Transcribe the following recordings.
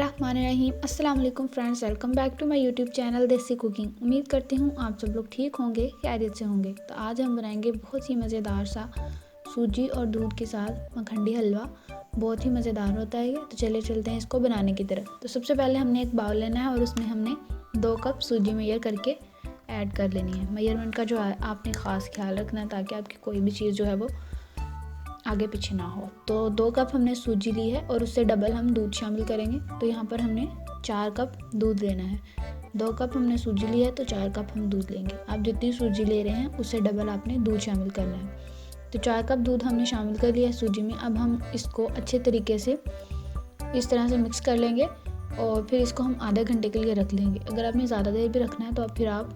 बिस्मिल्लाहिर्रहमानिर्रहीम। अस्सलाम वालेकुम friends, welcome back to my YouTube channel Desi cooking. उम्मीद करती हूँ आप सब लोग ठीक होंगे, खैरियत से होंगे। तो आज हम बनाएंगे बहुत ही मज़ेदार सा सूजी और दूध के साथ मखंडी हलवा। बहुत ही मज़ेदार होता है ये। तो चलिए चलते हैं इसको बनाने की तरफ। तो सबसे पहले हमने एक बाउल लेना है और उसमें हमने 2 कप सूजी मेजर करके ऐड कर लेनी है। मेजरमेंट का जो है आपने ख़ास ख्याल रखना है ताकि आपकी कोई भी चीज़ जो है वो आगे पीछे ना हो। तो 2 कप हमने सूजी ली है और उससे डबल हम दूध शामिल करेंगे। तो यहाँ पर हमने 4 कप दूध लेना है। 2 कप हमने सूजी ली है तो 4 कप हम दूध लेंगे। आप जितनी सूजी ले रहे हैं उससे डबल आपने दूध शामिल करना है। तो 4 कप दूध हमने शामिल कर लिया है सूजी में। अब हम इसको अच्छे तरीके से इस तरह से मिक्स कर लेंगे और फिर इसको हम आधे घंटे के लिए रख लेंगे। अगर आपने ज़्यादा देर भी रखना है तो फिर आप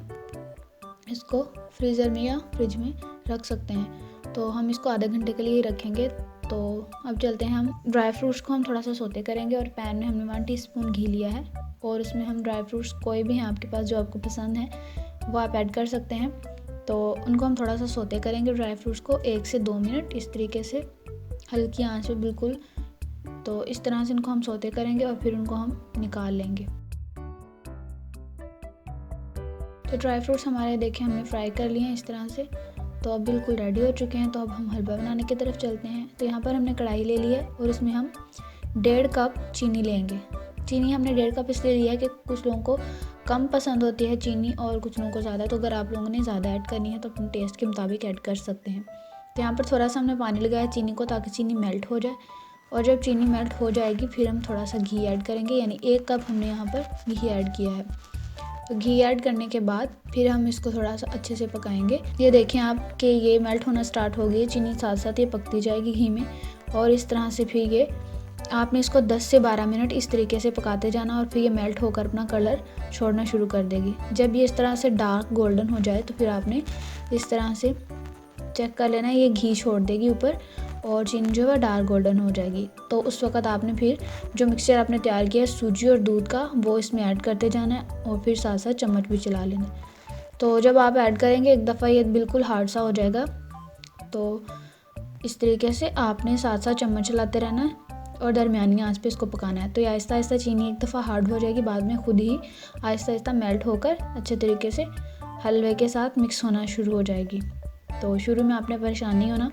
इसको फ्रीज़र में या फ्रिज में रख सकते हैं। तो हम इसको आधे घंटे के लिए रखेंगे। तो अब चलते हैं, हम ड्राई फ्रूट्स को हम थोड़ा सा सोते करेंगे और पैन में हमने 1 टीस्पून घी लिया है और उसमें हम ड्राई फ्रूट्स कोई भी हैं आपके पास जो आपको पसंद है वो आप ऐड कर सकते हैं। तो उनको हम थोड़ा सा सोते करेंगे ड्राई फ्रूट्स को 1 से 2 मिनट इस तरीके से हल्की आंच पे बिल्कुल। तो इस तरह से इनको हम सोते करेंगे और फिर उनको हम निकाल लेंगे। तो ड्राई फ्रूट्स हमारे देखें हमने फ्राई कर लिए हैं इस तरह से। तो अब बिल्कुल रेडी हो चुके हैं। तो अब हम हलवा बनाने की तरफ चलते हैं। तो यहाँ पर हमने कढ़ाई ले ली है और उसमें हम 1.5 कप चीनी लेंगे। चीनी हमने 1.5 कप इसलिए लिया है कि कुछ लोगों को कम पसंद होती है चीनी और कुछ लोगों को ज़्यादा। तो अगर आप लोगों ने ज़्यादा ऐड करनी है तो अपने टेस्ट के मुताबिक ऐड कर सकते हैं। तो यहाँ पर थोड़ा सा हमने पानी लगाया चीनी को ताकि चीनी मेल्ट हो जाए। और जब चीनी मेल्ट हो जाएगी फिर हम थोड़ा सा घी ऐड करेंगे, यानी 1 कप हमने यहाँ पर घी ऐड किया है। तो घी ऐड करने के बाद फिर हम इसको थोड़ा सा अच्छे से पकाएंगे। ये देखें आप कि ये मेल्ट होना स्टार्ट हो गई, चीनी साथ साथ ये पकती जाएगी घी में। और इस तरह से फिर ये आपने इसको 10 से 12 मिनट इस तरीके से पकाते जाना और फिर ये मेल्ट होकर अपना कलर छोड़ना शुरू कर देगी। जब ये इस तरह से डार्क गोल्डन हो जाए तो फिर आपने इस तरह से चेक कर लेना है, ये घी छोड़ देगी ऊपर और चीनी जो है डार्क गोल्डन हो जाएगी। तो उस वक्त आपने फिर जो मिक्सचर आपने तैयार किया है सूजी और दूध का वो इसमें ऐड करते जाना है और फिर साथ साथ चम्मच भी चला लेना है। तो जब आप ऐड करेंगे एक दफ़ा ये बिल्कुल हार्ड सा हो जाएगा। तो इस तरीके से आपने साथ साथ चम्मच चलाते रहना है और दरमियानी आंच पे इसको पकाना है। तो ये आहिस्ता आहिस्ता चीनी एक दफ़ा हार्ड हो जाएगी, बाद में खुद ही आहिस्ता आहिस्ता मेल्ट होकर अच्छे तरीके से हलवे के साथ मिक्स होना शुरू हो जाएगी। तो शुरू में आपने परेशान नहीं होना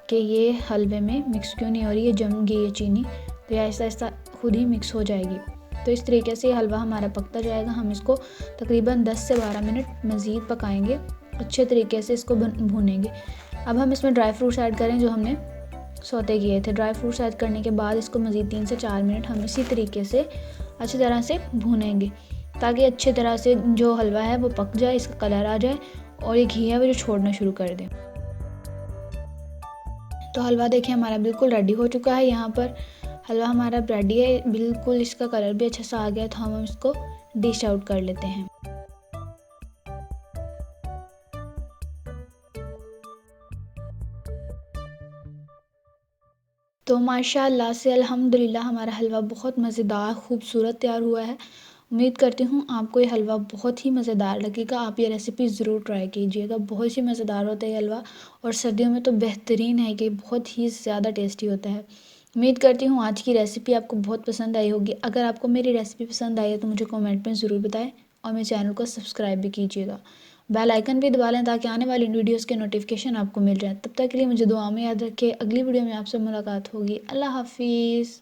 कि ये हलवे में मिक्स क्यों नहीं हो रही है, जम गई है चीनी। तो ये आहिस्ता आहिस्ता खुद ही मिक्स हो जाएगी। तो इस तरीके से हलवा हमारा पकता जाएगा। हम इसको तकरीबन 10 से 12 मिनट मज़ीद पकाएंगे, अच्छे तरीके से इसको भूनेंगे। अब हम इसमें ड्राई फ्रूट्स ऐड करें जो हमने सौते किए थे। ड्राई फ्रूट्स ऐड करने के बाद इसको मज़ीद 3 से 4 मिनट हम इसी तरीके से अच्छी तरह से भूनेंगे ताकि अच्छी तरह से जो हलवा है वो पक जाए, इसका कलर आ जाए और ये घी है वो जो छोड़ना शुरू कर दे। तो हलवा देखिए हमारा बिल्कुल रेडी हो चुका है। यहाँ पर हलवा हमारा रेडी है, बिल्कुल इसका कलर भी अच्छा सा आ गया। तो हम इसको डिश आउट कर लेते हैं। तो माशाअल्लाह से अल्हम्दुलिल्लाह हमारा हलवा बहुत मज़ेदार खूबसूरत तैयार हुआ है। उम्मीद करती हूँ आपको ये हलवा बहुत ही मज़ेदार लगेगा। आप ये रेसिपी ज़रूर ट्राई कीजिएगा, बहुत ही मज़ेदार होता है ये हलवा और सर्दियों में तो बेहतरीन है कि बहुत ही ज़्यादा टेस्टी होता है। उम्मीद करती हूँ आज की रेसिपी आपको बहुत पसंद आई होगी। अगर आपको मेरी रेसिपी पसंद आई है तो मुझे कमेंट में ज़रूर बताएं और मेरे चैनल को सब्सक्राइब भी कीजिएगा। बेल आइकन भी दबा लें ताकि आने वाली वीडियोस के नोटिफिकेशन आपको मिल जाए। तब तक के लिए मुझे दुआ में याद रखें। अगली वीडियो में आपसे मुलाकात होगी। अल्लाह हाफिज़।